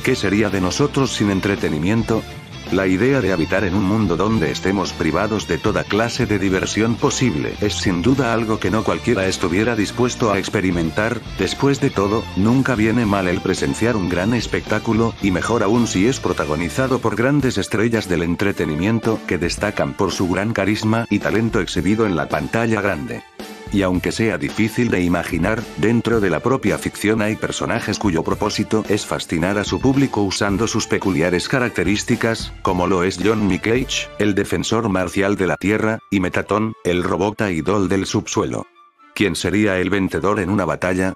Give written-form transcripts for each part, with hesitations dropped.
¿Qué sería de nosotros sin entretenimiento? La idea de habitar en un mundo donde estemos privados de toda clase de diversión posible es sin duda algo que no cualquiera estuviera dispuesto a experimentar. Después de todo, nunca viene mal el presenciar un gran espectáculo, y mejor aún si es protagonizado por grandes estrellas del entretenimiento que destacan por su gran carisma y talento exhibido en la pantalla grande. Y aunque sea difícil de imaginar, dentro de la propia ficción hay personajes cuyo propósito es fascinar a su público usando sus peculiares características, como lo es Johnny Cage, el defensor marcial de la Tierra, y Metatron, el robot idol del subsuelo. ¿Quién sería el vencedor en una batalla?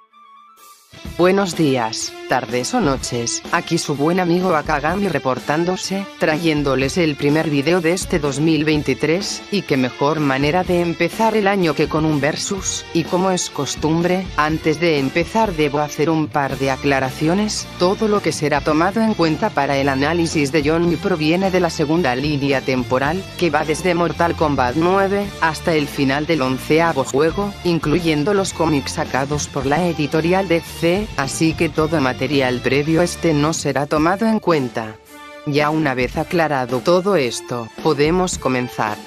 Buenos días, tardes o noches, aquí su buen amigo Akagami reportándose, trayéndoles el primer video de este 2023, y qué mejor manera de empezar el año que con un versus, y como es costumbre, antes de empezar debo hacer un par de aclaraciones. Todo lo que será tomado en cuenta para el análisis de Johnny proviene de la segunda línea temporal, que va desde Mortal Kombat 9, hasta el final del 11º juego, incluyendo los cómics sacados por la editorial DC. Así que todo material previo a este no será tomado en cuenta. Ya una vez aclarado todo esto, podemos comenzar.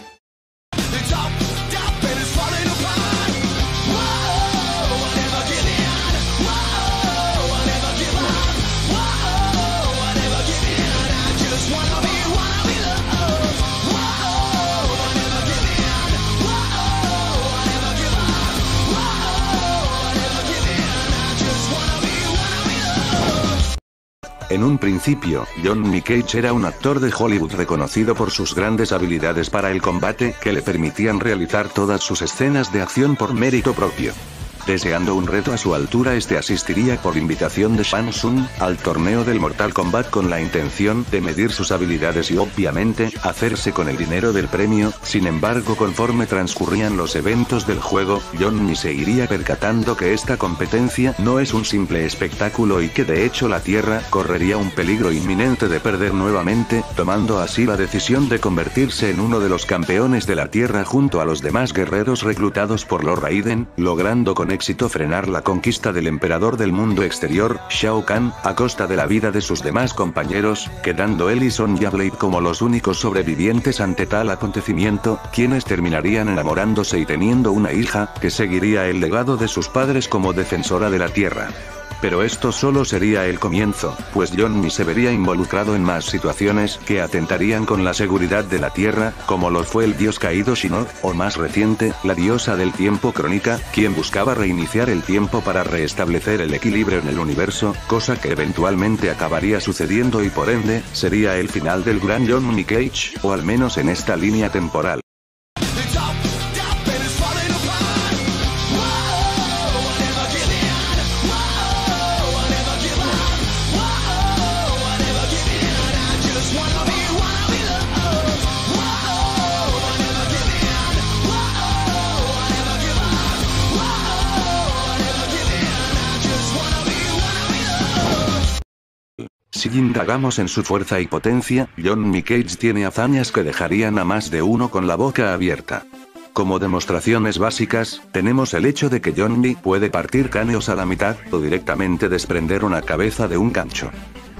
En un principio, Johnny Cage era un actor de Hollywood reconocido por sus grandes habilidades para el combate, que le permitían realizar todas sus escenas de acción por mérito propio. Deseando un reto a su altura, asistiría por invitación de Shang Tsung al torneo del Mortal Kombat con la intención de medir sus habilidades y obviamente, hacerse con el dinero del premio. Sin embargo, conforme transcurrían los eventos del juego, Johnny se iría percatando que esta competencia no es un simple espectáculo y que de hecho la Tierra correría un peligro inminente de perder nuevamente, tomando así la decisión de convertirse en uno de los campeones de la Tierra junto a los demás guerreros reclutados por Lord Raiden, logrando con éxito frenar la conquista del emperador del mundo exterior, Shao Kahn, a costa de la vida de sus demás compañeros, quedando él y Sonya Blade como los únicos sobrevivientes ante tal acontecimiento, quienes terminarían enamorándose y teniendo una hija, que seguiría el legado de sus padres como defensora de la Tierra. Pero esto solo sería el comienzo, pues Johnny se vería involucrado en más situaciones que atentarían con la seguridad de la Tierra, como lo fue el dios caído Shinnok, o más reciente, la diosa del tiempo Kronika, quien buscaba reiniciar el tiempo para restablecer el equilibrio en el universo, cosa que eventualmente acabaría sucediendo y por ende, sería el final del gran Johnny Cage, o al menos en esta línea temporal. Si indagamos en su fuerza y potencia, Johnny Cage tiene hazañas que dejarían a más de uno con la boca abierta. Como demostraciones básicas, tenemos el hecho de que Johnny puede partir cráneos a la mitad, o directamente desprender una cabeza de un gancho.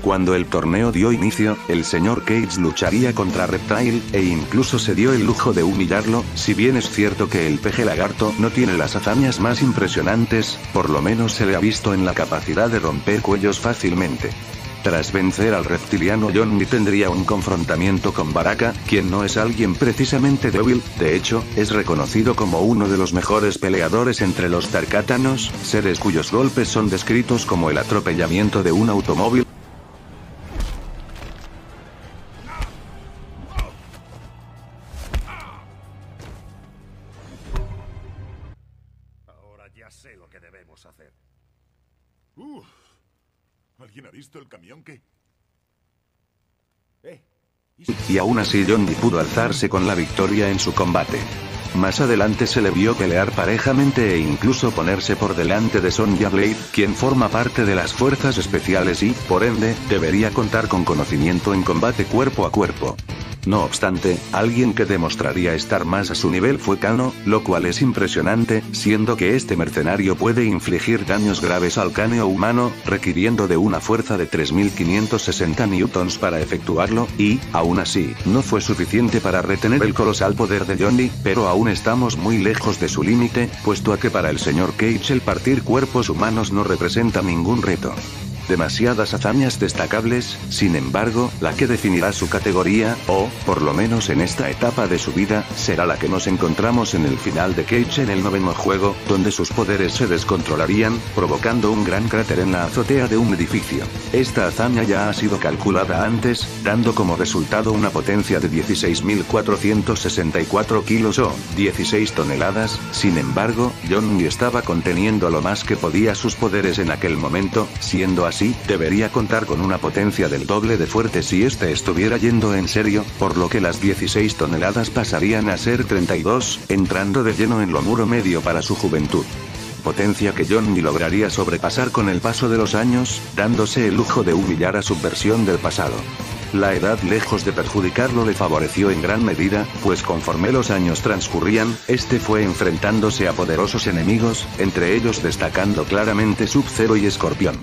Cuando el torneo dio inicio, el señor Cage lucharía contra Reptile, e incluso se dio el lujo de humillarlo. Si bien es cierto que el peje lagarto no tiene las hazañas más impresionantes, por lo menos se le ha visto en la capacidad de romper cuellos fácilmente. Tras vencer al reptiliano, Johnny tendría un confrontamiento con Baraka, quien no es alguien precisamente débil, de hecho, es reconocido como uno de los mejores peleadores entre los Tarkatanos, seres cuyos golpes son descritos como el atropellamiento de un automóvil. Ahora ya sé lo que debemos hacer. ¿Alguien ha visto el camión que...? Y aún así Johnny pudo alzarse con la victoria en su combate. Más adelante se le vio pelear parejamente e incluso ponerse por delante de Sonya Blade, quien forma parte de las fuerzas especiales y, por ende, debería contar con conocimiento en combate cuerpo a cuerpo. No obstante, alguien que demostraría estar más a su nivel fue Kano, lo cual es impresionante, siendo que este mercenario puede infligir daños graves al cráneo humano, requiriendo de una fuerza de 3560 newtons para efectuarlo, y, aún así, no fue suficiente para retener el colosal poder de Johnny, pero aún estamos muy lejos de su límite, puesto a que para el Sr. Cage el partir cuerpos humanos no representa ningún reto. Demasiadas hazañas destacables, sin embargo, la que definirá su categoría, o, por lo menos en esta etapa de su vida, será la que nos encontramos en el final de Cage en el 9º juego, donde sus poderes se descontrolarían, provocando un gran cráter en la azotea de un edificio. Esta hazaña ya ha sido calculada antes, dando como resultado una potencia de 16.464 kilos o 16 toneladas, sin embargo, Johnny estaba conteniendo lo más que podía sus poderes en aquel momento, siendo así, debería contar con una potencia del doble de fuerte si este estuviera yendo en serio, por lo que las 16 toneladas pasarían a ser 32, entrando de lleno en lo muro medio para su juventud. Potencia que Johnny lograría sobrepasar con el paso de los años, dándose el lujo de humillar a su versión del pasado. La edad, lejos de perjudicarlo, le favoreció en gran medida, pues conforme los años transcurrían, este fue enfrentándose a poderosos enemigos, entre ellos destacando claramente Sub-Zero y Escorpión.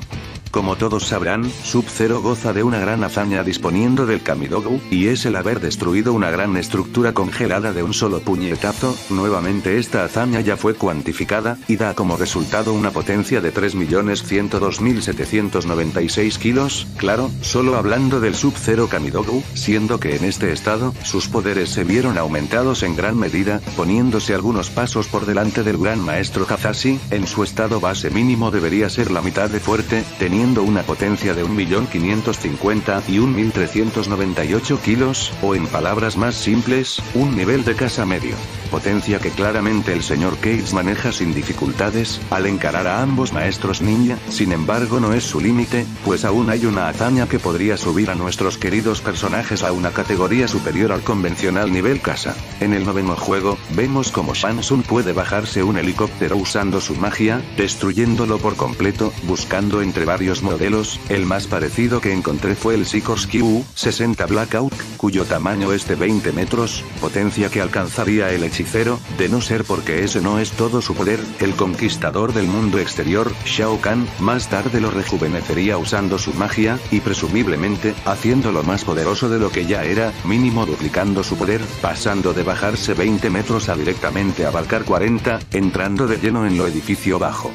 Como todos sabrán, Sub-Zero goza de una gran hazaña disponiendo del Kamidogu, y es el haber destruido una gran estructura congelada de un solo puñetazo. Nuevamente esta hazaña ya fue cuantificada, y da como resultado una potencia de 3.102.796 kilos, claro, solo hablando del Sub-Zero Kamidogu, siendo que en este estado, sus poderes se vieron aumentados en gran medida, poniéndose algunos pasos por delante del gran maestro Hazashi. En su estado base mínimo debería ser la mitad de fuerte, teniendo una potencia de 1.550.000 y 1.398 kilos, o en palabras más simples, un nivel de casa medio. Potencia que claramente el Sr. Cage maneja sin dificultades, al encarar a ambos maestros ninja. Sin embargo no es su límite, pues aún hay una hazaña que podría subir a nuestros queridos personajes a una categoría superior al convencional nivel casa. En el 9º juego, vemos como Shang Tsung puede bajarse un helicóptero usando su magia, destruyéndolo por completo, buscando entre varios modelos. El más parecido que encontré fue el Sikorsky U-60 Blackout, cuyo tamaño es de 20 metros, potencia que alcanzaría el hechicero, de no ser porque ese no es todo su poder. El conquistador del mundo exterior, Shao Kahn, más tarde lo rejuvenecería usando su magia, y presumiblemente, haciéndolo más poderoso de lo que ya era, mínimo duplicando su poder, pasando de bajarse 20 metros a directamente abarcar 40, entrando de lleno en lo edificio bajo.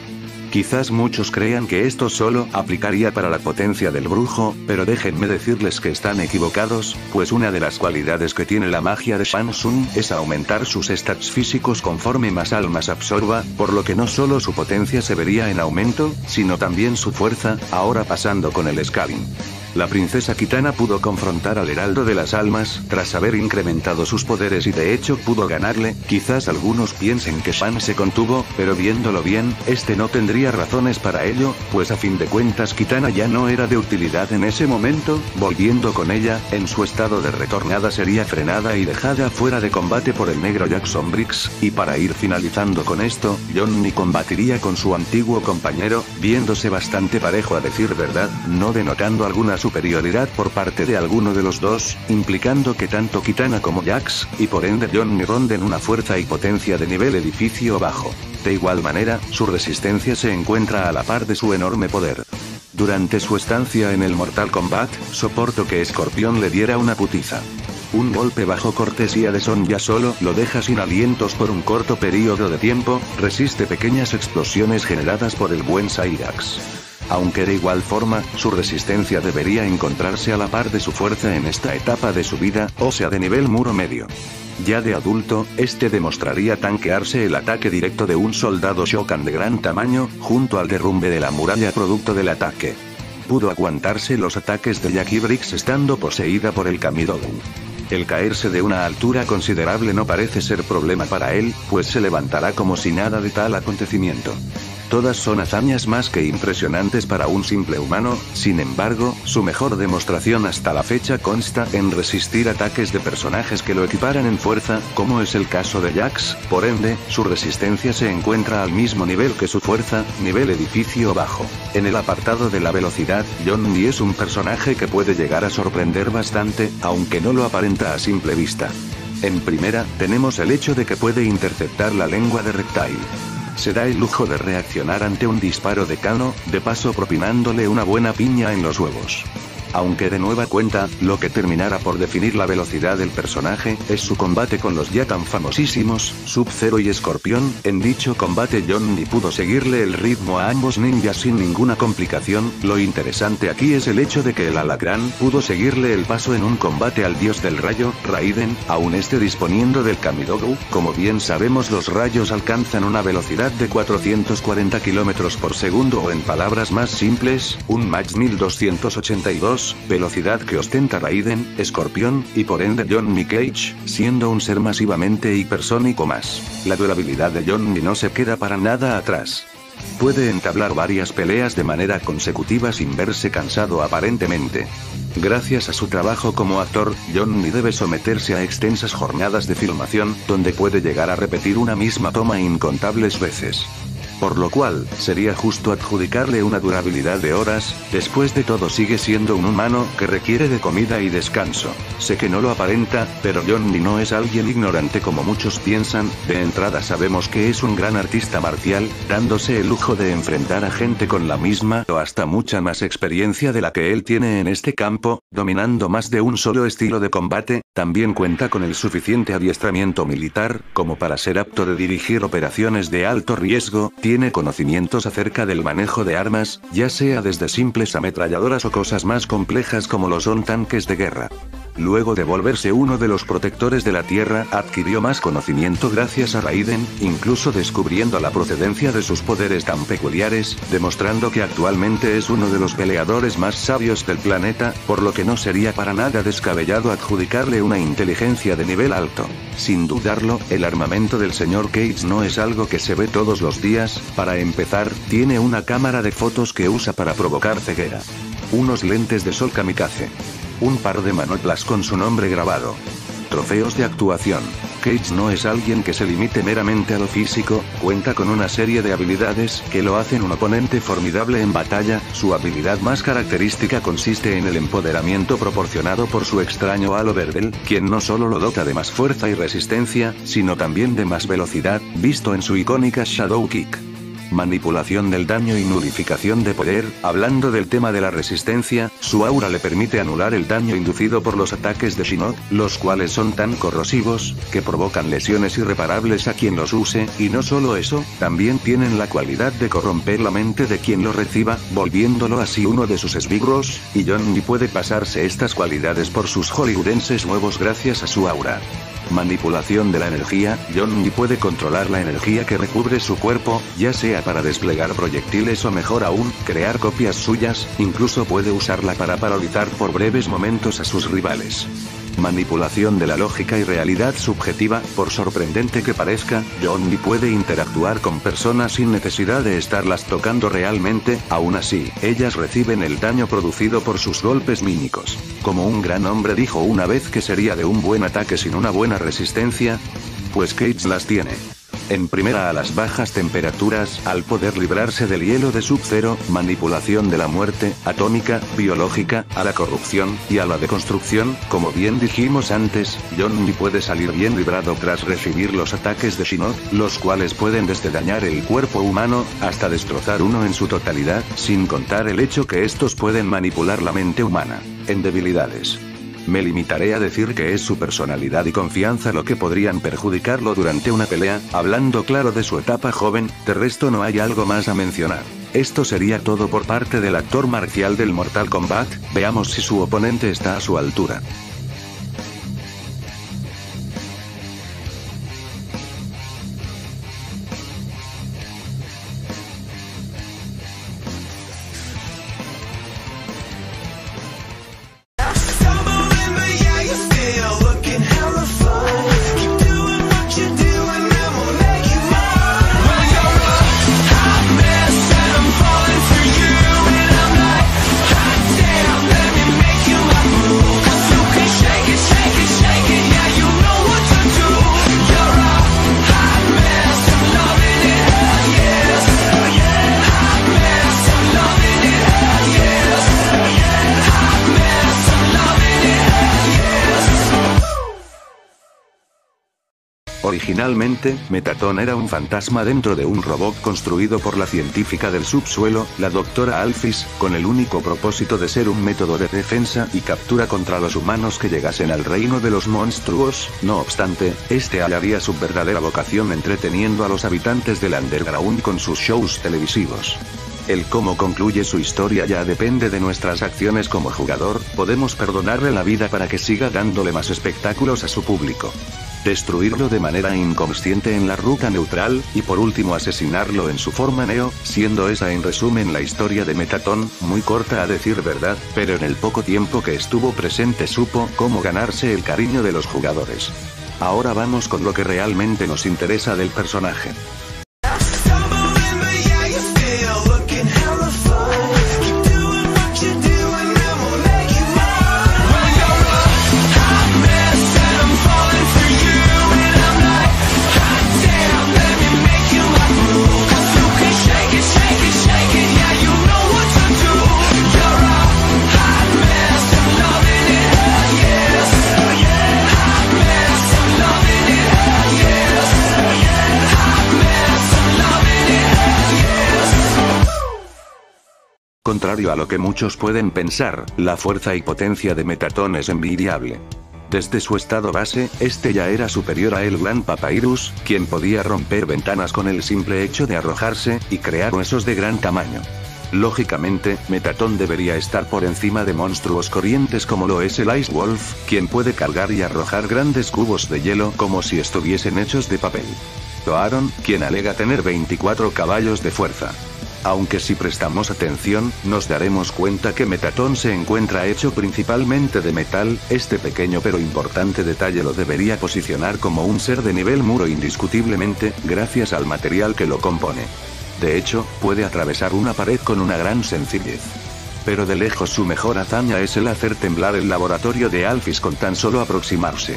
Quizás muchos crean que esto solo aplicaría para la potencia del brujo, pero déjenme decirles que están equivocados, pues una de las cualidades que tiene la magia de Shang Tsung es aumentar sus stats físicos conforme más almas absorba, por lo que no solo su potencia se vería en aumento, sino también su fuerza, ahora pasando con el Scavin. La princesa Kitana pudo confrontar al Heraldo de las Almas, tras haber incrementado sus poderes y de hecho pudo ganarle. Quizás algunos piensen que Shang se contuvo, pero viéndolo bien, este no tendría razones para ello, pues a fin de cuentas Kitana ya no era de utilidad en ese momento. Volviendo con ella, en su estado de retornada sería frenada y dejada fuera de combate por el negro Jackson Briggs, y para ir finalizando con esto, Johnny combatiría con su antiguo compañero, viéndose bastante parejo a decir verdad, no denotando alguna superioridad por parte de alguno de los dos, implicando que tanto Kitana como Jax, y por ende Johnny ronden una fuerza y potencia de nivel edificio bajo. De igual manera, su resistencia se encuentra a la par de su enorme poder. Durante su estancia en el Mortal Kombat, soporto que Escorpión le diera una putiza. Un golpe bajo cortesía de Sonya solo lo deja sin alientos por un corto periodo de tiempo, resiste pequeñas explosiones generadas por el buen Cyrax. Aunque de igual forma, su resistencia debería encontrarse a la par de su fuerza en esta etapa de su vida, o sea de nivel muro medio. Ya de adulto, este demostraría tanquearse el ataque directo de un soldado Shokan de gran tamaño, junto al derrumbe de la muralla producto del ataque. Pudo aguantarse los ataques de Jackie Briggs estando poseída por el Kamidogu. El caerse de una altura considerable no parece ser problema para él, pues se levantará como si nada de tal acontecimiento. Todas son hazañas más que impresionantes para un simple humano, sin embargo, su mejor demostración hasta la fecha consta en resistir ataques de personajes que lo equiparan en fuerza, como es el caso de Jax, por ende, su resistencia se encuentra al mismo nivel que su fuerza, nivel edificio bajo. En el apartado de la velocidad, Johnny es un personaje que puede llegar a sorprender bastante, aunque no lo aparenta a simple vista. En primera, tenemos el hecho de que puede interceptar la lengua de Reptile. Se da el lujo de reaccionar ante un disparo de Kano, de paso propinándole una buena piña en los huevos. Aunque de nueva cuenta, lo que terminará por definir la velocidad del personaje, es su combate con los ya tan famosísimos, Sub-Zero y Escorpión. En dicho combate Johnny pudo seguirle el ritmo a ambos ninjas sin ninguna complicación. Lo interesante aquí es el hecho de que el alacrán pudo seguirle el paso en un combate al dios del rayo, Raiden, aún esté disponiendo del Kamidogu. Como bien sabemos, los rayos alcanzan una velocidad de 440 km por segundo, o en palabras más simples, un Mach 1282, velocidad que ostenta Raiden, Escorpión, y por ende Johnny Cage, siendo un ser masivamente hipersónico más. La durabilidad de Johnny no se queda para nada atrás. Puede entablar varias peleas de manera consecutiva sin verse cansado aparentemente. Gracias a su trabajo como actor, Johnny debe someterse a extensas jornadas de filmación, donde puede llegar a repetir una misma toma incontables veces. Por lo cual, sería justo adjudicarle una durabilidad de horas. Después de todo sigue siendo un humano que requiere de comida y descanso. Sé que no lo aparenta, pero Johnny no es alguien ignorante como muchos piensan. De entrada sabemos que es un gran artista marcial, dándose el lujo de enfrentar a gente con la misma o hasta mucha más experiencia de la que él tiene en este campo, dominando más de un solo estilo de combate. También cuenta con el suficiente adiestramiento militar, como para ser apto de dirigir operaciones de alto riesgo. Tiene conocimientos acerca del manejo de armas, ya sea desde simples ametralladoras o cosas más complejas como lo son tanques de guerra. Luego de volverse uno de los protectores de la Tierra, adquirió más conocimiento gracias a Raiden, incluso descubriendo la procedencia de sus poderes tan peculiares, demostrando que actualmente es uno de los peleadores más sabios del planeta, por lo que no sería para nada descabellado adjudicarle una inteligencia de nivel alto. Sin dudarlo, el armamento del señor Cage no es algo que se ve todos los días. Para empezar, tiene una cámara de fotos que usa para provocar ceguera. Unos lentes de sol kamikaze. Un par de manoplas con su nombre grabado. Trofeos de actuación. Cage no es alguien que se limite meramente a lo físico, cuenta con una serie de habilidades que lo hacen un oponente formidable en batalla. Su habilidad más característica consiste en el empoderamiento proporcionado por su extraño halo verde, quien no solo lo dota de más fuerza y resistencia, sino también de más velocidad, visto en su icónica Shadow Kick. Manipulación del daño y nulificación de poder. Hablando del tema de la resistencia, su aura le permite anular el daño inducido por los ataques de Shinnok, los cuales son tan corrosivos, que provocan lesiones irreparables a quien los use, y no solo eso, también tienen la cualidad de corromper la mente de quien lo reciba, volviéndolo así uno de sus esbirros, y Johnny puede pasarse estas cualidades por sus hollywoodenses huevos gracias a su aura. Manipulación de la energía. Johnny puede controlar la energía que recubre su cuerpo, ya sea para desplegar proyectiles o mejor aún, crear copias suyas. Incluso puede usarla para paralizar por breves momentos a sus rivales. Manipulación de la lógica y realidad subjetiva. Por sorprendente que parezca, Johnny puede interactuar con personas sin necesidad de estarlas tocando realmente. Aún así, ellas reciben el daño producido por sus golpes mímicos. Como un gran hombre dijo una vez que sería de un buen ataque sin una buena resistencia, pues Cage las tiene. En primera, a las bajas temperaturas, al poder librarse del hielo de Sub-Zero. Manipulación de la muerte, atómica, biológica, a la corrupción, y a la deconstrucción. Como bien dijimos antes, Johnny puede salir bien librado tras recibir los ataques de Shinnok, los cuales pueden desde dañar el cuerpo humano, hasta destrozar uno en su totalidad, sin contar el hecho que estos pueden manipular la mente humana. En debilidades, me limitaré a decir que es su personalidad y confianza lo que podrían perjudicarlo durante una pelea. Hablando claro de su etapa joven, de resto no hay algo más a mencionar. Esto sería todo por parte del actor marcial del Mortal Kombat. Veamos si su oponente está a su altura. Hot man. Originalmente, Metatron era un fantasma dentro de un robot construido por la científica del subsuelo, la doctora Alphys, con el único propósito de ser un método de defensa y captura contra los humanos que llegasen al reino de los monstruos. No obstante, este hallaría su verdadera vocación entreteniendo a los habitantes del underground con sus shows televisivos. El cómo concluye su historia ya depende de nuestras acciones como jugador. Podemos perdonarle la vida para que siga dándole más espectáculos a su público, destruirlo de manera inconsciente en la ruta neutral, y por último asesinarlo en su forma Neo, siendo esa en resumen la historia de Metatron, muy corta a decir verdad, pero en el poco tiempo que estuvo presente supo cómo ganarse el cariño de los jugadores. Ahora vamos con lo que realmente nos interesa del personaje. Contrario a lo que muchos pueden pensar, la fuerza y potencia de Metatron es envidiable. Desde su estado base, este ya era superior a el Gran Papyrus, quien podía romper ventanas con el simple hecho de arrojarse, y crear huesos de gran tamaño. Lógicamente, Metatron debería estar por encima de monstruos corrientes como lo es el Ice Wolf, quien puede cargar y arrojar grandes cubos de hielo como si estuviesen hechos de papel. O Aaron, quien alega tener 24 caballos de fuerza. Aunque si prestamos atención, nos daremos cuenta que Metatron se encuentra hecho principalmente de metal. Este pequeño pero importante detalle lo debería posicionar como un ser de nivel muro indiscutiblemente, gracias al material que lo compone. De hecho, puede atravesar una pared con una gran sencillez. Pero de lejos su mejor hazaña es el hacer temblar el laboratorio de Alphys con tan solo aproximarse.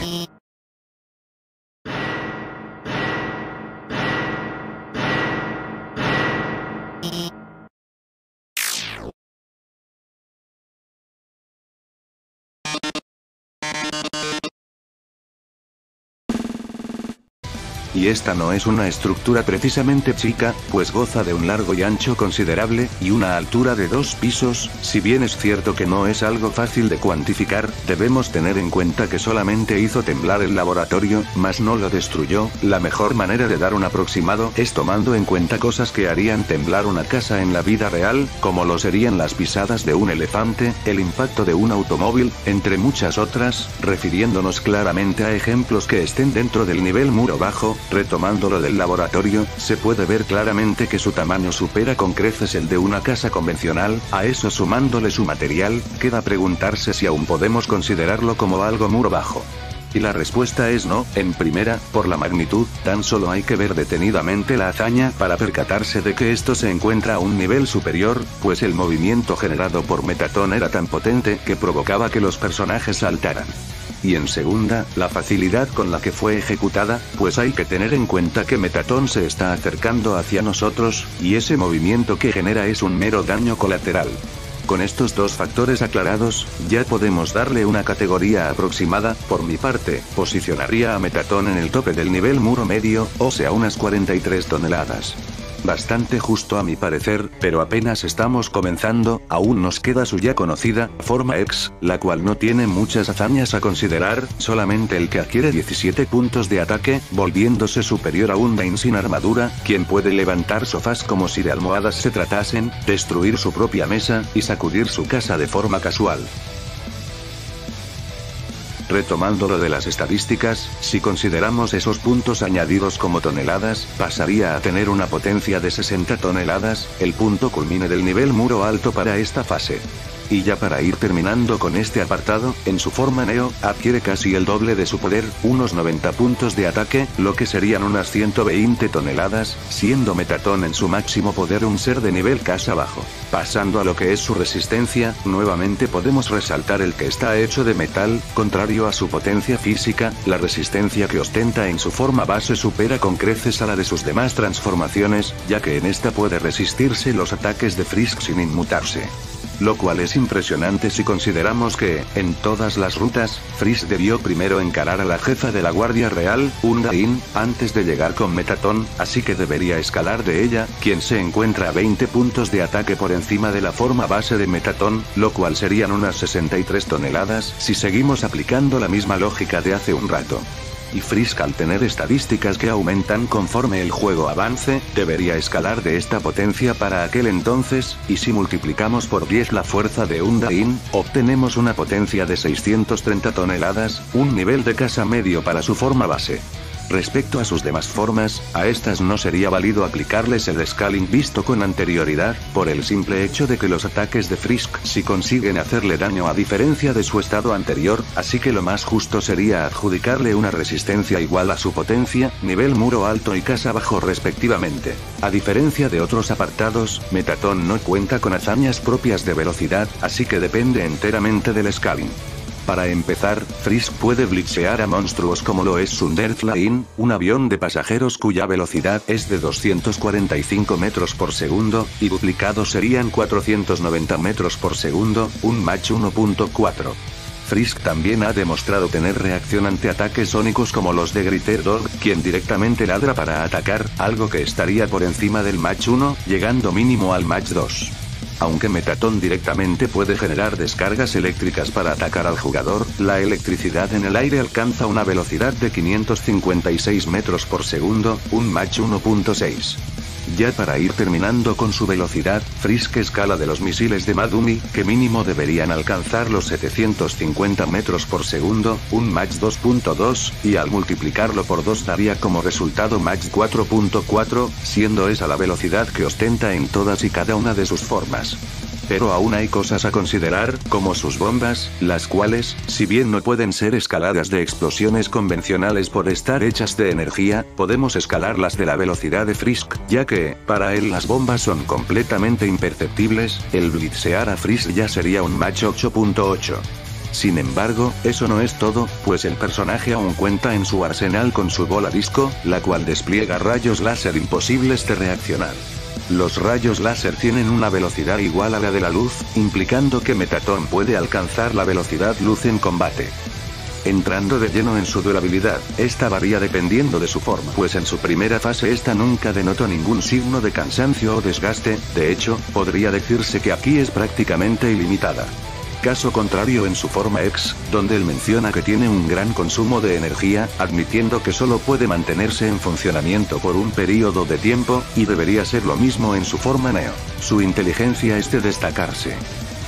Y esta no es una estructura precisamente chica, pues goza de un largo y ancho considerable, y una altura de 2 pisos. Si bien es cierto que no es algo fácil de cuantificar, debemos tener en cuenta que solamente hizo temblar el laboratorio, mas no lo destruyó. La mejor manera de dar un aproximado es tomando en cuenta cosas que harían temblar una casa en la vida real, como lo serían las pisadas de un elefante, el impacto de un automóvil, entre muchas otras, refiriéndonos claramente a ejemplos que estén dentro del nivel muro bajo. Retomando lo del laboratorio, se puede ver claramente que su tamaño supera con creces el de una casa convencional. A eso sumándole su material, queda preguntarse si aún podemos considerarlo como algo muro bajo. Y la respuesta es no. En primera, por la magnitud, tan solo hay que ver detenidamente la hazaña para percatarse de que esto se encuentra a un nivel superior, pues el movimiento generado por Metatron era tan potente que provocaba que los personajes saltaran. Y en segunda, la facilidad con la que fue ejecutada, pues hay que tener en cuenta que Metatron se está acercando hacia nosotros, y ese movimiento que genera es un mero daño colateral. Con estos dos factores aclarados, ya podemos darle una categoría aproximada. Por mi parte, posicionaría a Metatron en el tope del nivel muro medio, o sea unas 43 toneladas. Bastante justo a mi parecer, pero apenas estamos comenzando. Aún nos queda su ya conocida forma X, la cual no tiene muchas hazañas a considerar, solamente el que adquiere 17 puntos de ataque, volviéndose superior a un Dane sin armadura, quien puede levantar sofás como si de almohadas se tratasen, destruir su propia mesa, y sacudir su casa de forma casual. Retomando lo de las estadísticas, si consideramos esos puntos añadidos como toneladas, pasaría a tener una potencia de 60 toneladas, el punto culmine del nivel muro alto para esta fase. Y ya para ir terminando con este apartado, en su forma Neo, adquiere casi el doble de su poder, unos 90 puntos de ataque, lo que serían unas 120 toneladas, siendo Metatron en su máximo poder un ser de nivel casa bajo. Pasando a lo que es su resistencia, nuevamente podemos resaltar el que está hecho de metal. Contrario a su potencia física, la resistencia que ostenta en su forma base supera con creces a la de sus demás transformaciones, ya que en esta puede resistirse los ataques de Frisk sin inmutarse. lo cual es impresionante si consideramos que, en todas las rutas, Freeze debió primero encarar a la jefa de la Guardia Real, Undyne, antes de llegar con Mettaton, así que debería escalar de ella, quien se encuentra a 20 puntos de ataque por encima de la forma base de Mettaton, lo cual serían unas 63 toneladas si seguimos aplicando la misma lógica de hace un rato. Y Frisk, al tener estadísticas que aumentan conforme el juego avance, debería escalar de esta potencia para aquel entonces, y si multiplicamos por 10 la fuerza de Undyne, obtenemos una potencia de 630 toneladas, un nivel de casa medio para su forma base. Respecto a sus demás formas, a estas no sería válido aplicarles el scaling visto con anterioridad, por el simple hecho de que los ataques de Frisk sí consiguen hacerle daño a diferencia de su estado anterior, así que lo más justo sería adjudicarle una resistencia igual a su potencia, nivel muro alto y casa bajo respectivamente. A diferencia de otros apartados, Mettaton no cuenta con hazañas propias de velocidad, así que depende enteramente del scaling. Para empezar, Frisk puede blitzear a monstruos como lo es Thunderflying, un avión de pasajeros cuya velocidad es de 245 metros por segundo, y duplicado serían 490 metros por segundo, un Mach 1.4. Frisk también ha demostrado tener reacción ante ataques sónicos como los de Greater Dog, quien directamente ladra para atacar, algo que estaría por encima del Mach 1, llegando mínimo al Mach 2. Aunque Mettaton directamente puede generar descargas eléctricas para atacar al jugador, la electricidad en el aire alcanza una velocidad de 556 metros por segundo, un Mach 1.6. Ya para ir terminando con su velocidad, Frisk escala de los misiles de Madumi, que mínimo deberían alcanzar los 750 metros por segundo, un Mach 2.2, y al multiplicarlo por 2 daría como resultado Mach 4.4, siendo esa la velocidad que ostenta en todas y cada una de sus formas. Pero aún hay cosas a considerar, como sus bombas, las cuales, si bien no pueden ser escaladas de explosiones convencionales por estar hechas de energía, podemos escalarlas de la velocidad de Frisk, ya que, para él las bombas son completamente imperceptibles, el blitzear a Frisk ya sería un Mach 8.8. Sin embargo, eso no es todo, pues el personaje aún cuenta en su arsenal con su bola disco, la cual despliega rayos láser imposibles de reaccionar. Los rayos láser tienen una velocidad igual a la de la luz, implicando que Mettaton puede alcanzar la velocidad luz en combate. Entrando de lleno en su durabilidad, esta varía dependiendo de su forma, pues en su primera fase esta nunca denotó ningún signo de cansancio o desgaste, de hecho, podría decirse que aquí es prácticamente ilimitada. Caso contrario en su forma X, donde él menciona que tiene un gran consumo de energía, admitiendo que solo puede mantenerse en funcionamiento por un periodo de tiempo, y debería ser lo mismo en su forma Neo. Su inteligencia es de destacarse,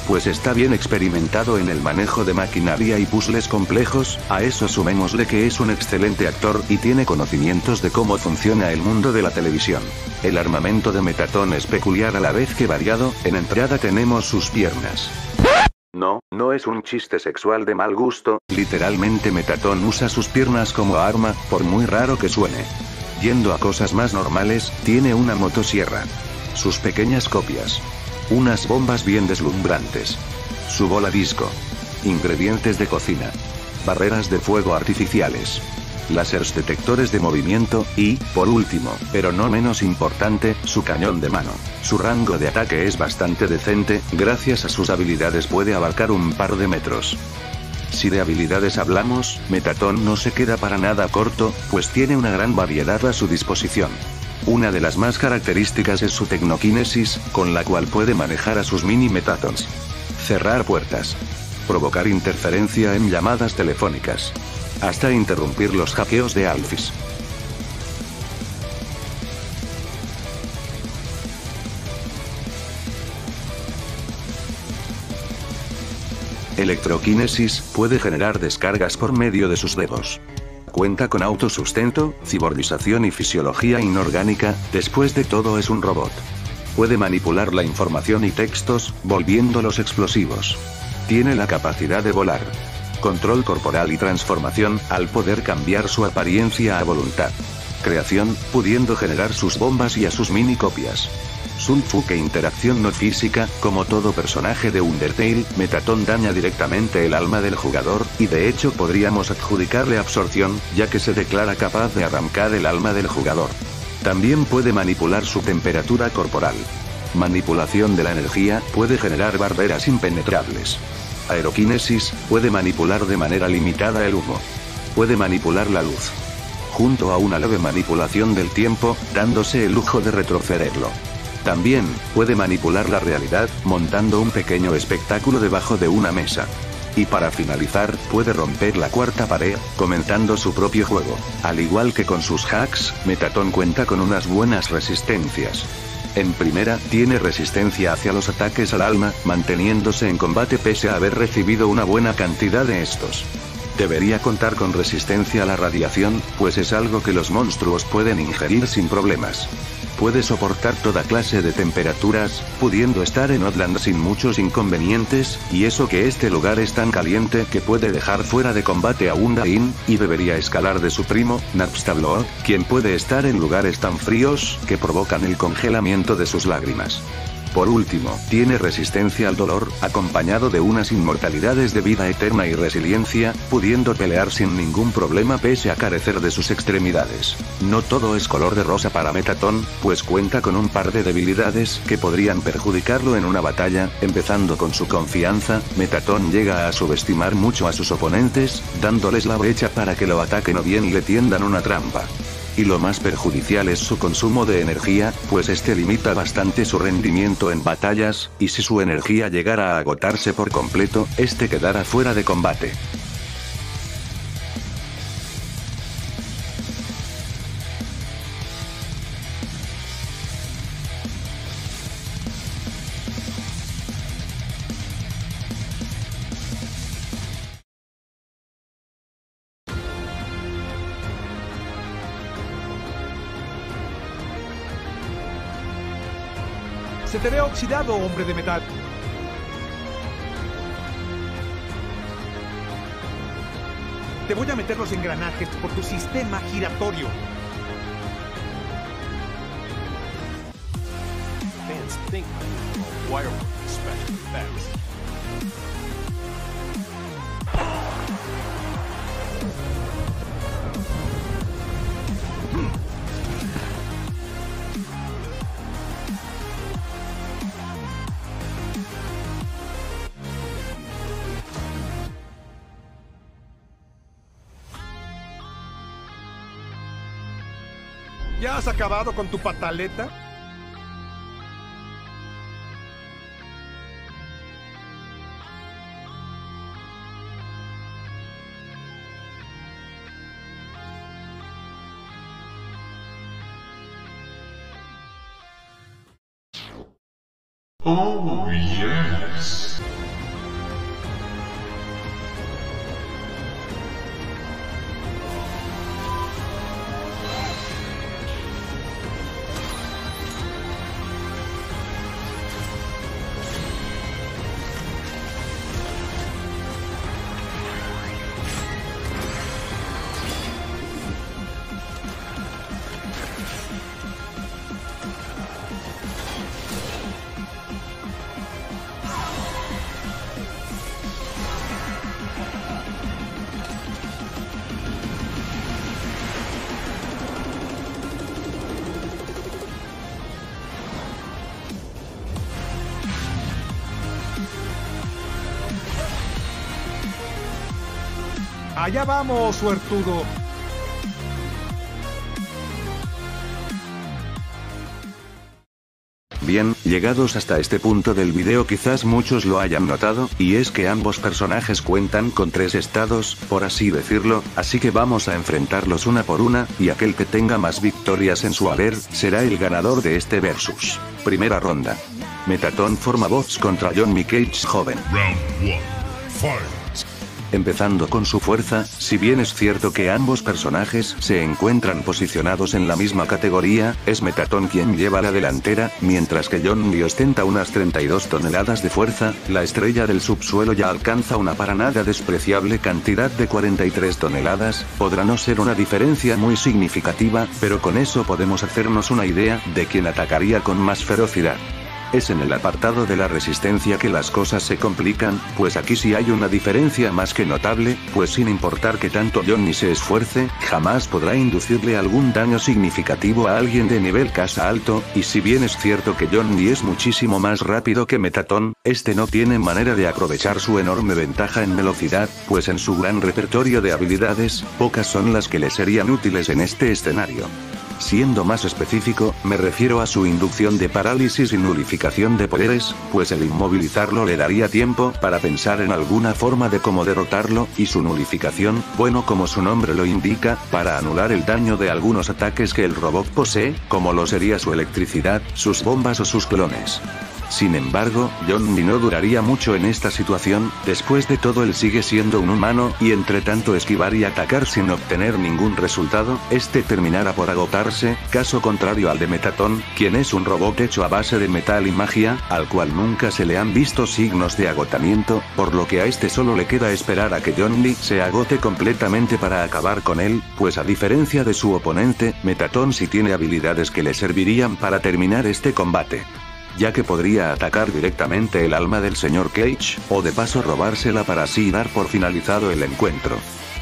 pues está bien experimentado en el manejo de maquinaria y puzzles complejos, a eso sumémosle que es un excelente actor y tiene conocimientos de cómo funciona el mundo de la televisión. El armamento de Mettaton es peculiar a la vez que variado, en entrada tenemos sus piernas. No es un chiste sexual de mal gusto, literalmente Mettaton usa sus piernas como arma, por muy raro que suene. Yendo a cosas más normales, tiene una motosierra. Sus pequeñas copias. Unas bombas bien deslumbrantes. Su bola disco. Ingredientes de cocina. Barreras de fuego artificiales. Láseres detectores de movimiento, y, por último, pero no menos importante, su cañón de mano. Su rango de ataque es bastante decente, gracias a sus habilidades puede abarcar un par de metros. Si de habilidades hablamos, Mettaton no se queda para nada corto, pues tiene una gran variedad a su disposición. Una de las más características es su tecnoquinesis, con la cual puede manejar a sus mini Mettatons. Cerrar puertas. Provocar interferencia en llamadas telefónicas. Hasta interrumpir los hackeos de Alphys. Electroquinesis, puede generar descargas por medio de sus dedos. Cuenta con autosustento, ciborgización y fisiología inorgánica, después de todo es un robot. Puede manipular la información y textos, volviéndolos explosivos. Tiene la capacidad de volar. Control corporal y transformación, al poder cambiar su apariencia a voluntad. Creación, pudiendo generar sus bombas y a sus mini copias. Sunfuke interacción no física, como todo personaje de Undertale, Mettaton daña directamente el alma del jugador, y de hecho podríamos adjudicarle absorción, ya que se declara capaz de arrancar el alma del jugador. También puede manipular su temperatura corporal. Manipulación de la energía, puede generar barreras impenetrables. Aeroquinesis, puede manipular de manera limitada el humo. Puede manipular la luz. Junto a una leve manipulación del tiempo, dándose el lujo de retrocederlo. También, puede manipular la realidad, montando un pequeño espectáculo debajo de una mesa. Y para finalizar, puede romper la cuarta pared, comenzando su propio juego. Al igual que con sus hacks, Mettaton cuenta con unas buenas resistencias. En primera, tiene resistencia hacia los ataques al alma, manteniéndose en combate pese a haber recibido una buena cantidad de estos. Debería contar con resistencia a la radiación, pues es algo que los monstruos pueden ingerir sin problemas. Puede soportar toda clase de temperaturas, pudiendo estar en Outland sin muchos inconvenientes, y eso que este lugar es tan caliente que puede dejar fuera de combate a Undyne, y debería escalar de su primo, Napstablood, quien puede estar en lugares tan fríos, que provocan el congelamiento de sus lágrimas. Por último, tiene resistencia al dolor, acompañado de unas inmortalidades de vida eterna y resiliencia, pudiendo pelear sin ningún problema pese a carecer de sus extremidades. No todo es color de rosa para Mettaton, pues cuenta con un par de debilidades que podrían perjudicarlo en una batalla, empezando con su confianza. Mettaton llega a subestimar mucho a sus oponentes, dándoles la brecha para que lo ataquen o bien le tiendan una trampa. Y lo más perjudicial es su consumo de energía, pues este limita bastante su rendimiento en batallas, y si su energía llegara a agotarse por completo, este quedará fuera de combate. Se te ve oxidado, hombre de metal. Te voy a meter los engranajes por tu sistema giratorio. Fans think wire work is special effects. ¿Ya has acabado con tu pataleta? Oh, yes. Allá vamos, suertudo. Bien, llegados hasta este punto del video quizás muchos lo hayan notado, y es que ambos personajes cuentan con 3 estados, por así decirlo, así que vamos a enfrentarlos una por una, y aquel que tenga más victorias en su haber, será el ganador de este versus. Primera ronda. Mettaton forma bots contra John Cage joven. Round 1. Fight. Empezando con su fuerza, si bien es cierto que ambos personajes se encuentran posicionados en la misma categoría, es Mettaton quien lleva la delantera, mientras que John ostenta unas 32 toneladas de fuerza. La estrella del subsuelo ya alcanza una para nada despreciable cantidad de 43 toneladas, podrá no ser una diferencia muy significativa, pero con eso podemos hacernos una idea de quién atacaría con más ferocidad. Es en el apartado de la resistencia que las cosas se complican, pues aquí sí hay una diferencia más que notable, pues sin importar que tanto Johnny se esfuerce, jamás podrá inducirle algún daño significativo a alguien de nivel casa alto, y si bien es cierto que Johnny es muchísimo más rápido que Mettaton, este no tiene manera de aprovechar su enorme ventaja en velocidad, pues en su gran repertorio de habilidades, pocas son las que le serían útiles en este escenario. Siendo más específico, me refiero a su inducción de parálisis y nulificación de poderes, pues el inmovilizarlo le daría tiempo para pensar en alguna forma de cómo derrotarlo, y su nulificación, bueno como su nombre lo indica, para anular el daño de algunos ataques que el robot posee, como lo sería su electricidad, sus bombas o sus clones. Sin embargo, Johnny no duraría mucho en esta situación, después de todo él sigue siendo un humano, y entre tanto esquivar y atacar sin obtener ningún resultado, este terminará por agotarse, caso contrario al de Mettaton, quien es un robot hecho a base de metal y magia, al cual nunca se le han visto signos de agotamiento, por lo que a este solo le queda esperar a que Johnny se agote completamente para acabar con él, pues a diferencia de su oponente, Mettaton sí tiene habilidades que le servirían para terminar este combate, ya que podría atacar directamente el alma del Sr. Cage, o de paso robársela para así dar por finalizado el encuentro.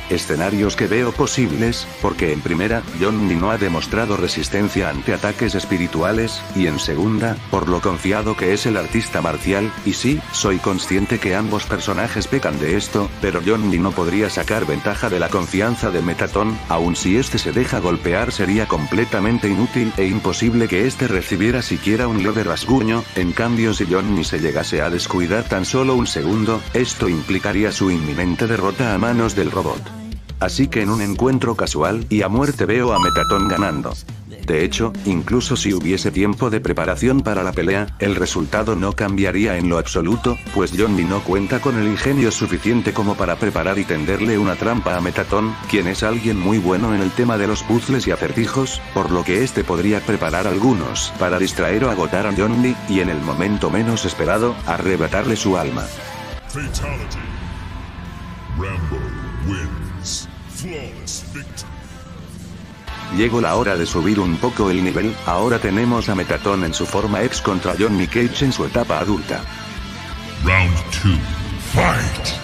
Escenarios que veo posibles, porque en primera, Johnny no ha demostrado resistencia ante ataques espirituales, y en segunda, por lo confiado que es el artista marcial, y sí, soy consciente que ambos personajes pecan de esto, pero Johnny no podría sacar ventaja de la confianza de Mettaton, aun si este se deja golpear sería completamente inútil e imposible que este recibiera siquiera un leve rasguño, en cambio si Johnny se llegase a descuidar tan solo un segundo, esto implicaría su inminente derrota a manos del robot. Así que en un encuentro casual y a muerte veo a Mettaton ganando. De hecho, incluso si hubiese tiempo de preparación para la pelea, el resultado no cambiaría en lo absoluto, pues Johnny no cuenta con el ingenio suficiente como para preparar y tenderle una trampa a Mettaton, quien es alguien muy bueno en el tema de los puzzles y acertijos, por lo que este podría preparar algunos para distraer o agotar a Johnny, y en el momento menos esperado, arrebatarle su alma. Fatality. Rambo wins. Flawless victory. Llegó la hora de subir un poco el nivel, ahora tenemos a Mettaton en su forma ex contra Johnny Cage en su etapa adulta. Round 2. Fight.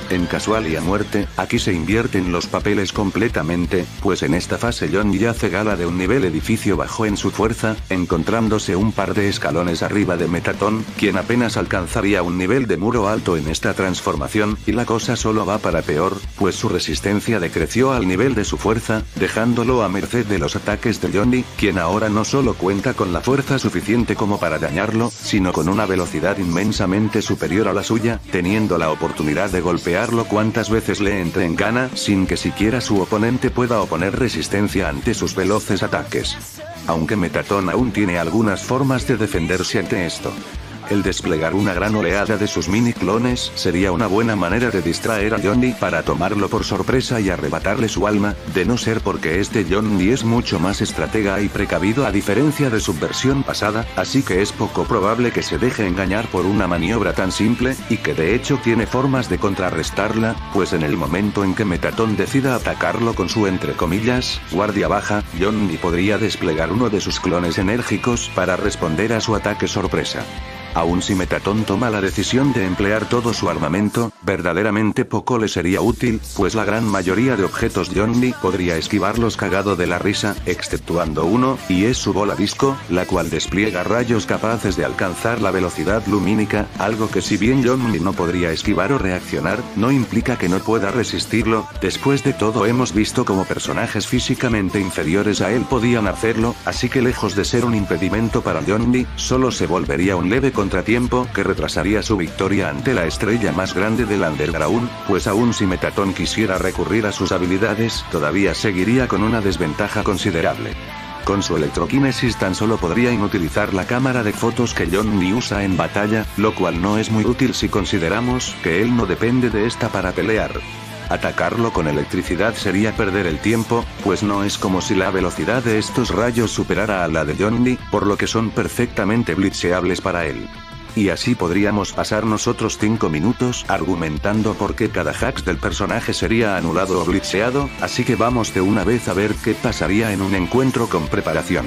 En casual y a muerte, aquí se invierten los papeles completamente, pues en esta fase Johnny ya hace gala de un nivel edificio bajo en su fuerza, encontrándose un par de escalones arriba de Mettaton, quien apenas alcanzaría un nivel de muro alto en esta transformación, y la cosa solo va para peor, pues su resistencia decreció al nivel de su fuerza, dejándolo a merced de los ataques de Johnny, quien ahora no solo cuenta con la fuerza suficiente como para dañarlo, sino con una velocidad inmensamente superior a la suya, teniendo la oportunidad de golpear cuantas veces le entre en gana, sin que siquiera su oponente pueda oponer resistencia ante sus veloces ataques. Aunque Mettaton aún tiene algunas formas de defenderse ante esto. El desplegar una gran oleada de sus mini clones sería una buena manera de distraer a Johnny para tomarlo por sorpresa y arrebatarle su alma, de no ser porque este Johnny es mucho más estratega y precavido a diferencia de su versión pasada, así que es poco probable que se deje engañar por una maniobra tan simple, y que de hecho tiene formas de contrarrestarla, pues en el momento en que Mettaton decida atacarlo con su entre comillas, guardia baja, Johnny podría desplegar uno de sus clones enérgicos para responder a su ataque sorpresa. Aun si Mettaton toma la decisión de emplear todo su armamento, verdaderamente poco le sería útil, pues la gran mayoría de objetos Johnny podría esquivarlos cagado de la risa, exceptuando uno, y es su bola disco, la cual despliega rayos capaces de alcanzar la velocidad lumínica, algo que si bien Johnny no podría esquivar o reaccionar, no implica que no pueda resistirlo. Después de todo hemos visto cómo personajes físicamente inferiores a él podían hacerlo, así que lejos de ser un impedimento para Johnny, solo se volvería un leve contratiempo que retrasaría su victoria ante la estrella más grande del Underground, pues aun si Mettaton quisiera recurrir a sus habilidades, todavía seguiría con una desventaja considerable. Con su electroquinesis tan solo podría inutilizar la cámara de fotos que Johnny usa en batalla, lo cual no es muy útil si consideramos que él no depende de esta para pelear. Atacarlo con electricidad sería perder el tiempo, pues no es como si la velocidad de estos rayos superara a la de Johnny, por lo que son perfectamente blitzeables para él. Y así podríamos pasar nosotros 5 minutos argumentando por qué cada hacks del personaje sería anulado o blitzeado, así que vamos de una vez a ver qué pasaría en un encuentro con preparación.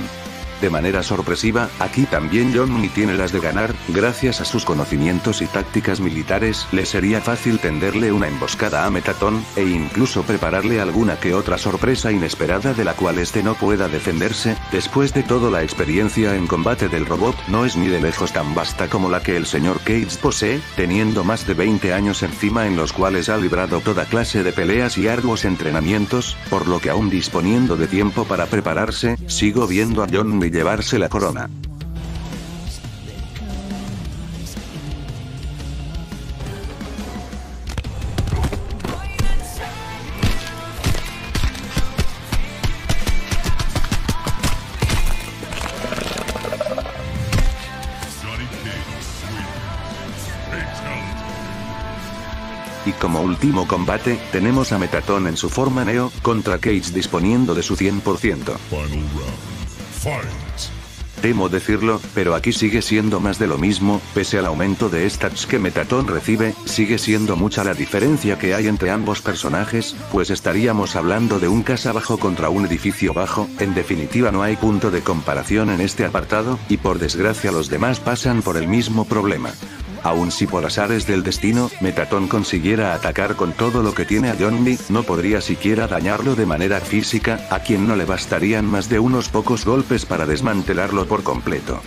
De manera sorpresiva, aquí también Johnny tiene las de ganar, gracias a sus conocimientos y tácticas militares, le sería fácil tenderle una emboscada a Metatron, e incluso prepararle alguna que otra sorpresa inesperada de la cual este no pueda defenderse. Después de todo, la experiencia en combate del robot no es ni de lejos tan vasta como la que el señor Cage posee, teniendo más de 20 años encima en los cuales ha librado toda clase de peleas y arduos entrenamientos, por lo que aún disponiendo de tiempo para prepararse, sigo viendo a Johnny llevarse la corona. Y como último combate, tenemos a Metatron en su forma Neo, contra Cage disponiendo de su 100%. Final round. Fight. Temo decirlo, pero aquí sigue siendo más de lo mismo, pese al aumento de stats que Metatron recibe, sigue siendo mucha la diferencia que hay entre ambos personajes, pues estaríamos hablando de un casa bajo contra un edificio bajo. En definitiva, no hay punto de comparación en este apartado, y por desgracia los demás pasan por el mismo problema. Aun si por azares del destino, Metatron consiguiera atacar con todo lo que tiene a Johnny, no podría siquiera dañarlo de manera física, a quien no le bastarían más de unos pocos golpes para desmantelarlo por completo.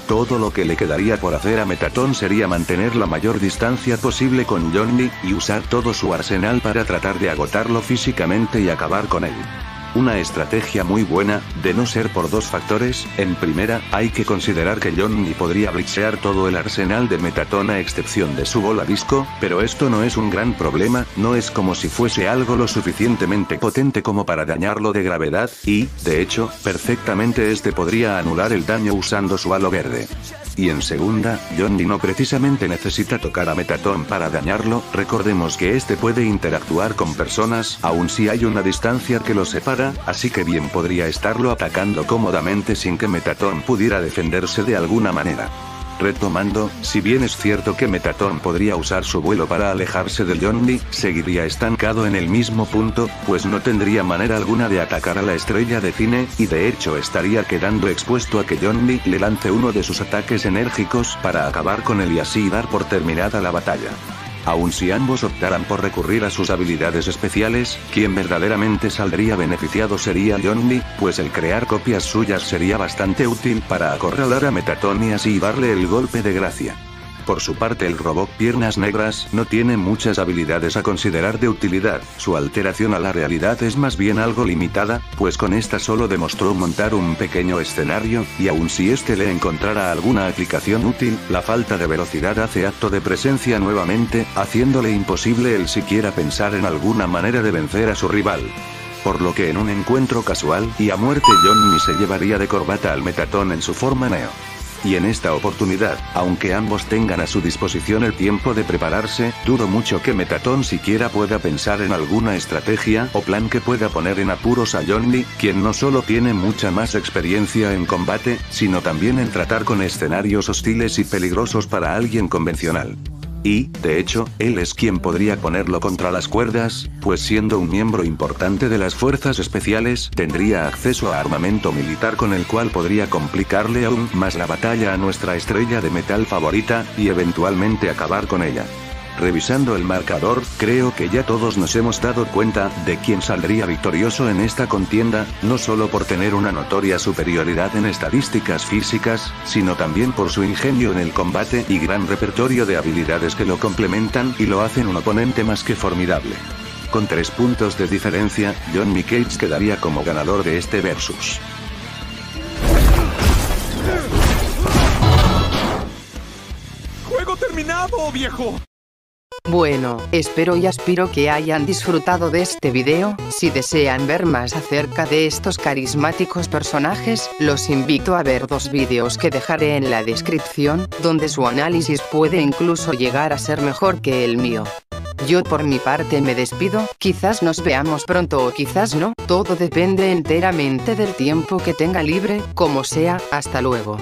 Todo lo que le quedaría por hacer a Metatron sería mantener la mayor distancia posible con Johnny, y usar todo su arsenal para tratar de agotarlo físicamente y acabar con él. Una estrategia muy buena, de no ser por dos factores. En primera, hay que considerar que Johnny podría blitzear todo el arsenal de Metatron a excepción de su bola disco, pero esto no es un gran problema, no es como si fuese algo lo suficientemente potente como para dañarlo de gravedad, y, de hecho, perfectamente este podría anular el daño usando su halo verde. Y en segunda, Johnny no precisamente necesita tocar a Metatron para dañarlo, recordemos que este puede interactuar con personas, aun si hay una distancia que lo separa, así que bien podría estarlo atacando cómodamente sin que Metatron pudiera defenderse de alguna manera. Retomando, si bien es cierto que Metatron podría usar su vuelo para alejarse de Johnny, seguiría estancado en el mismo punto, pues no tendría manera alguna de atacar a la estrella de cine, y de hecho estaría quedando expuesto a que Johnny le lance uno de sus ataques enérgicos para acabar con él y así dar por terminada la batalla. Aun si ambos optaran por recurrir a sus habilidades especiales, quien verdaderamente saldría beneficiado sería Johnny, pues el crear copias suyas sería bastante útil para acorralar a Metatron y así darle el golpe de gracia. Por su parte, el robot Piernas Negras no tiene muchas habilidades a considerar de utilidad, su alteración a la realidad es más bien algo limitada, pues con esta solo demostró montar un pequeño escenario, y aun si este le encontrara alguna aplicación útil, la falta de velocidad hace acto de presencia nuevamente, haciéndole imposible el siquiera pensar en alguna manera de vencer a su rival. Por lo que en un encuentro casual y a muerte, Johnny se llevaría de corbata al Metatron en su forma Neo. Y en esta oportunidad, aunque ambos tengan a su disposición el tiempo de prepararse, dudo mucho que Metatron siquiera pueda pensar en alguna estrategia o plan que pueda poner en apuros a Johnny, quien no solo tiene mucha más experiencia en combate, sino también en tratar con escenarios hostiles y peligrosos para alguien convencional. Y, de hecho, él es quien podría ponerlo contra las cuerdas, pues siendo un miembro importante de las fuerzas especiales, tendría acceso a armamento militar con el cual podría complicarle aún más la batalla a nuestra estrella de metal favorita, y eventualmente acabar con ella. Revisando el marcador, creo que ya todos nos hemos dado cuenta de quién saldría victorioso en esta contienda, no solo por tener una notoria superioridad en estadísticas físicas, sino también por su ingenio en el combate y gran repertorio de habilidades que lo complementan y lo hacen un oponente más que formidable. Con 3 puntos de diferencia, Johnny Cage quedaría como ganador de este versus. ¡Juego terminado, viejo! Bueno, espero y aspiro que hayan disfrutado de este video. Si desean ver más acerca de estos carismáticos personajes, los invito a ver 2 vídeos que dejaré en la descripción, donde su análisis puede incluso llegar a ser mejor que el mío. Yo por mi parte me despido, quizás nos veamos pronto o quizás no, todo depende enteramente del tiempo que tenga libre, como sea, hasta luego.